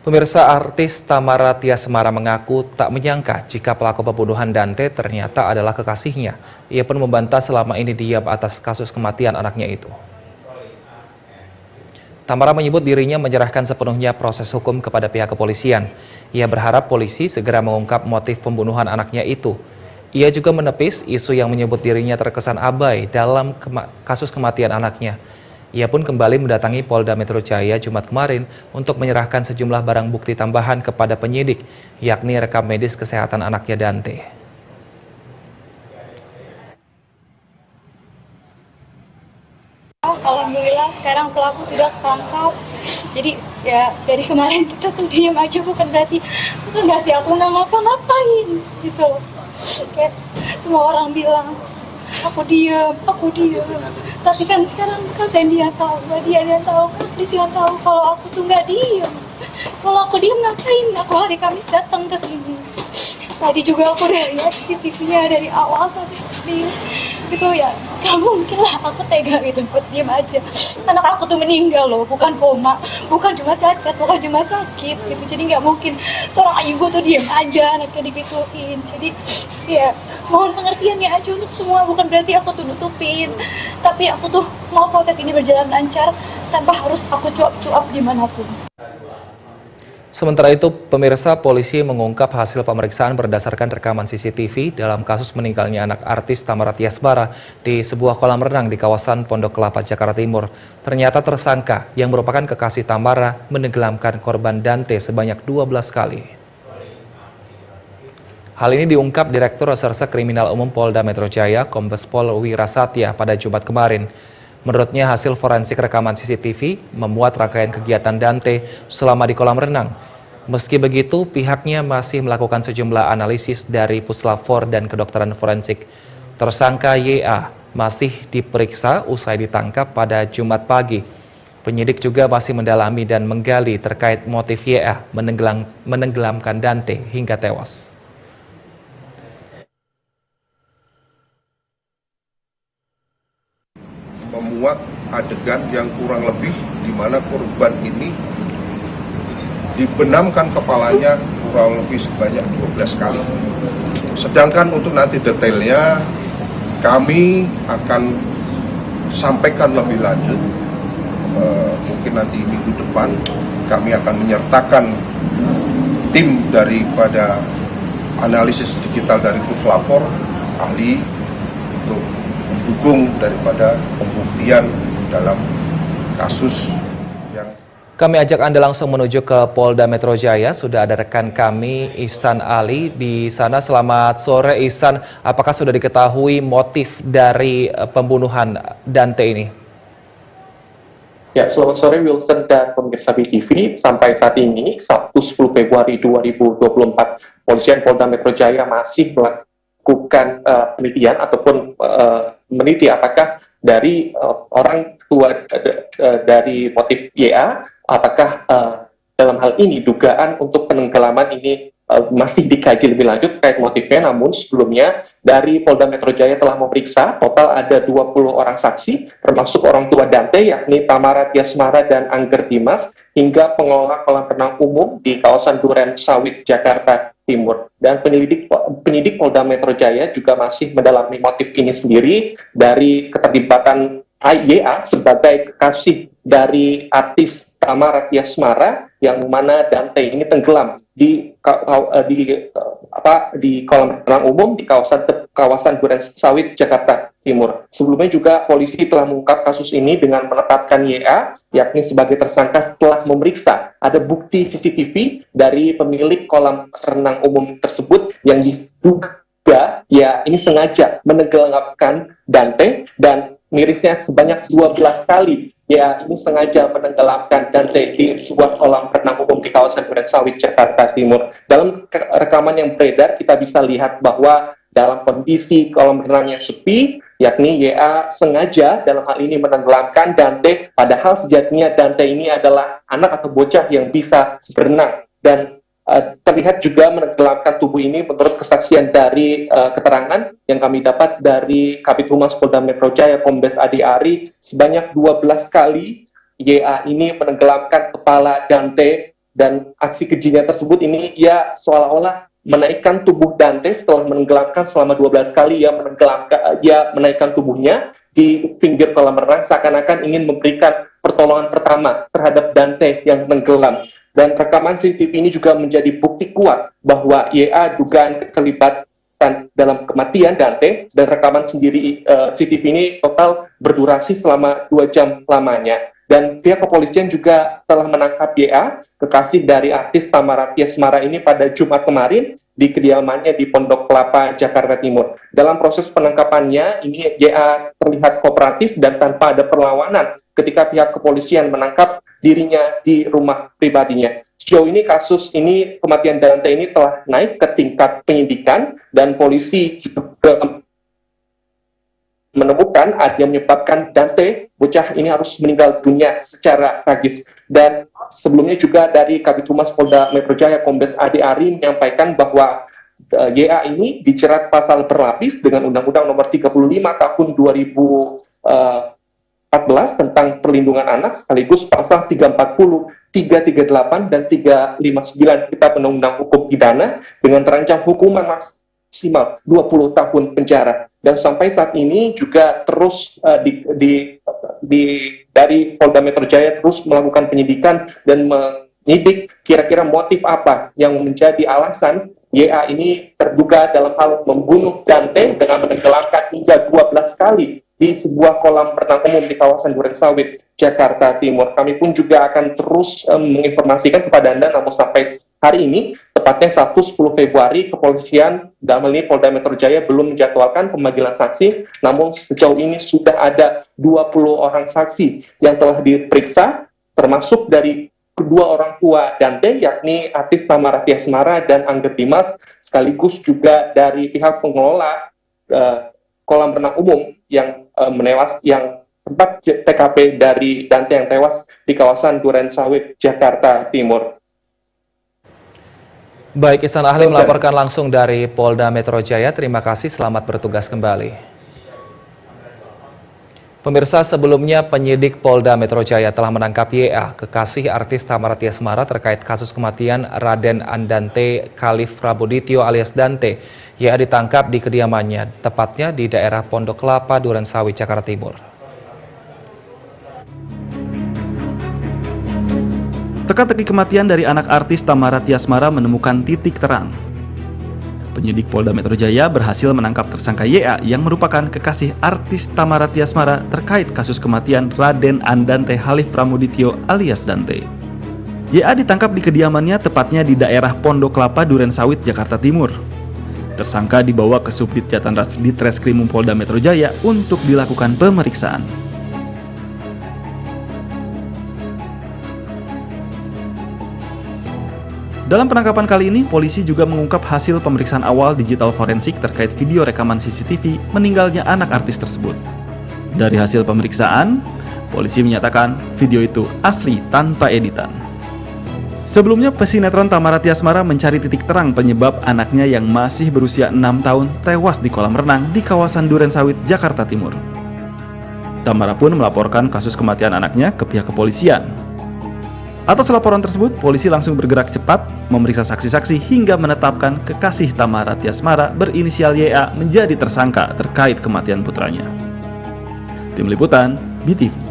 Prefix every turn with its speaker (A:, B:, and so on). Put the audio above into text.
A: Pemirsa, artis Tamara Tiasmara mengaku tak menyangka jika pelaku pembunuhan Dante ternyata adalah kekasihnya. Ia pun membantah selama ini diam atas kasus kematian anaknya itu. Tamara menyebut dirinya menyerahkan sepenuhnya proses hukum kepada pihak kepolisian. Ia berharap polisi segera mengungkap motif pembunuhan anaknya itu. Ia juga menepis isu yang menyebut dirinya terkesan abai dalam kasus kematian anaknya. Ia pun kembali mendatangi Polda Metro Jaya Jumat kemarin untuk menyerahkan sejumlah barang bukti tambahan kepada penyidik, yakni rekam medis kesehatan anaknya Dante.
B: Alhamdulillah sekarang pelaku sudah ketangkap. Jadi ya dari kemarin kita tuh diam aja bukan berarti aku nggak ngapa-ngapain gitu. Kayak semua orang bilang aku diam. Tapi kan sekarang kan dia tahu, dia tahu, kan Krisia tahu kalau aku tuh nggak diam. Kalau aku diam ngapain? Aku hari Kamis datang ke sini. Tadi juga aku udah lihat CCTV-nya dari awal sampai habis. Gitu ya, gak mungkin lah aku tega gitu buat diam aja. Anak aku tuh meninggal loh, bukan koma, bukan cuma cacat, bukan cuma sakit gitu. Jadi nggak mungkin seorang ibu tuh diam aja anaknya digituin. Jadi ya mohon pengertiannya aja untuk semua, bukan berarti aku tuh nutupin. Tapi aku tuh mau proses ini berjalan lancar tanpa harus aku cuap-cuap dimanapun.
A: Sementara itu, pemirsa, polisi mengungkap hasil pemeriksaan berdasarkan rekaman CCTV dalam kasus meninggalnya anak artis Tamara Tiasmara di sebuah kolam renang di kawasan Pondok Kelapa, Jakarta Timur. Ternyata tersangka yang merupakan kekasih Tamara menenggelamkan korban Dante sebanyak 12 kali. Hal ini diungkap Direktur Reserse Kriminal Umum Polda Metro Jaya, Kombes Pol Wirasatya pada Jumat kemarin. Menurutnya hasil forensik rekaman CCTV memuat rangkaian kegiatan Dante selama di kolam renang. Meski begitu, pihaknya masih melakukan sejumlah analisis dari Puslap 4 dan kedokteran forensik. Tersangka YA masih diperiksa usai ditangkap pada Jumat pagi. Penyidik juga masih mendalami dan menggali terkait motif YA menenggelamkan Dante hingga tewas.
C: Memuat adegan yang kurang lebih di mana korban ini dibenamkan kepalanya kurang lebih sebanyak 12 kali. Sedangkan untuk nanti detailnya kami akan sampaikan lebih lanjut. Mungkin nanti minggu depan kami akan menyertakan tim daripada analisis digital dari Puslap 4 ahli untuk mendukung daripada pembuktian dalam kasus yang...
A: Kami ajak Anda langsung menuju ke Polda Metro Jaya. Sudah ada rekan kami, Ihsan Ali, di sana. Selamat sore, Ihsan. Apakah sudah diketahui motif dari pembunuhan Dante ini?
D: Ya, selamat sore Wilson dan pemirsa BTV. Sampai saat ini, Sabtu 10 Februari 2024, Polisian Polda Metro Jaya masih melakukan penelitian ataupun meneliti apakah dari orang tua dari motif YA, apakah dalam hal ini dugaan untuk penenggelaman ini masih dikaji lebih lanjut terkait motifnya. Namun sebelumnya dari Polda Metro Jaya telah memeriksa total ada 20 orang saksi, termasuk orang tua Dante yakni Tamara Tiasmara dan Angger Dimas, hingga pengelola kolam renang umum di kawasan Duren Sawit, Jakarta Timur. Dan penyidik Polda Metro Jaya juga masih mendalami motif ini sendiri dari keterlibatan YA sebagai kekasih dari artis Tamara Tiasmara, yang mana Dante ini tenggelam di kolam renang umum di kawasan Duren Sawit, Jakarta Timur. Sebelumnya juga polisi telah mengungkap kasus ini dengan menetapkan YA yakni sebagai tersangka setelah memeriksa ada bukti CCTV dari pemilik kolam renang umum tersebut yang diduga ya ini sengaja menenggelamkan Dante, dan mirisnya sebanyak 12 kali ya ini sengaja menenggelamkan Dante di sebuah kolam renang umum di kawasan Duren Sawit, Jakarta Timur. Dalam rekaman yang beredar kita bisa lihat bahwa dalam kondisi kolam renang yang sepi, yakni YA sengaja dalam hal ini menenggelamkan Dante, padahal sejatinya Dante ini adalah anak atau bocah yang bisa berenang. Dan terlihat juga menenggelamkan tubuh ini menurut kesaksian dari keterangan yang kami dapat dari Kabid Humas Polda Metro Jaya Kombes Adi Ari, sebanyak 12 kali YA ini menenggelamkan kepala Dante dan aksi kejinya tersebut ini ia seolah-olah menaikkan tubuh Dante setelah menenggelamkan selama 12 kali. Ia menaikkan tubuhnya di pinggir kolam renang seakan-akan ingin memberikan pertolongan pertama terhadap Dante yang tenggelam. Dan rekaman CCTV ini juga menjadi bukti kuat bahwa YA dugaan keterlibatan dalam kematian Dante, dan rekaman sendiri CCTV ini total berdurasi selama 2 jam lamanya. Dan pihak kepolisian juga telah menangkap YA, kekasih dari artis Tamara Tiasmara ini, pada Jumat kemarin di kediamannya di Pondok Kelapa, Jakarta Timur. Dalam proses penangkapannya, ini YA terlihat kooperatif dan tanpa ada perlawanan ketika pihak kepolisian menangkap dirinya di rumah pribadinya. Sejauh ini kasus ini, kematian Dante ini telah naik ke tingkat penyidikan, dan polisi juga menemukan ada yang menyebabkan Dante, bocah ini, harus meninggal dunia secara tragis. Dan sebelumnya juga dari Kabid Humas Polda Metro Jaya, Kombes Ade Ari, menyampaikan bahwa YA ini dijerat pasal berlapis dengan Undang-Undang Nomor 35 Tahun 2014 tentang perlindungan anak, sekaligus pasal 340, 338, dan 359 Kitab Undang-Undang Hukum Pidana dengan terancam hukuman maksimal 20 tahun penjara. Dan sampai saat ini juga terus dari Polda Metro Jaya terus melakukan penyidikan dan menyidik kira-kira motif apa yang menjadi alasan YA ini terduga dalam hal membunuh Dante dengan menenggelamkan hingga 12 kali di sebuah kolam renang umum di kawasan Durensawit, Jakarta Timur. Kami pun juga akan terus menginformasikan kepada Anda, namun sampai hari ini, tepatnya Sabtu 10 Februari, kepolisian dalam hal ini Polda Metro Jaya belum menjadwalkan pemanggilan saksi, namun sejauh ini sudah ada 20 orang saksi yang telah diperiksa, termasuk dari kedua orang tua Dante, yakni artis Tamara Tiasmara dan Angger Dimas, sekaligus juga dari pihak pengelola kolam renang umum yang yang tempat TKP dari Dante yang tewas di kawasan Durensawit, Jakarta Timur.
A: Baik, Ihsan Ahli melaporkan langsung dari Polda Metro Jaya. Terima kasih, selamat bertugas kembali. Pemirsa, sebelumnya penyidik Polda Metro Jaya telah menangkap YA, kekasih artis Tamara Tiasmara, terkait kasus kematian Raden Andante Khalif Prabudityo alias Dante. YA ditangkap di kediamannya, tepatnya di daerah Pondok Kelapa, Durensawit, Jakarta Timur.
E: Teka-teki kematian dari anak artis Tamara Tiasmara menemukan titik terang. Penyidik Polda Metro Jaya berhasil menangkap tersangka YA yang merupakan kekasih artis Tamara Tiasmara terkait kasus kematian Raden Andante Khalif Prabudityo alias Dante. YA ditangkap di kediamannya, tepatnya di daerah Pondok Kelapa, Durensawit, Jakarta Timur. Tersangka dibawa ke Subdit Jatanras Ditreskrimum Polda Metro Jaya untuk dilakukan pemeriksaan. Dalam penangkapan kali ini, polisi juga mengungkap hasil pemeriksaan awal digital forensik terkait video rekaman CCTV meninggalnya anak artis tersebut. Dari hasil pemeriksaan, polisi menyatakan video itu asli tanpa editan. Sebelumnya, pesinetron Tamara Tiasmara mencari titik terang penyebab anaknya yang masih berusia 6 tahun tewas di kolam renang di kawasan Durensawit, Jakarta Timur. Tamara pun melaporkan kasus kematian anaknya ke pihak kepolisian. Atas laporan tersebut, polisi langsung bergerak cepat, memeriksa saksi-saksi hingga menetapkan kekasih Tamara Tiasmara berinisial YA menjadi tersangka terkait kematian putranya. Tim Liputan, BTV.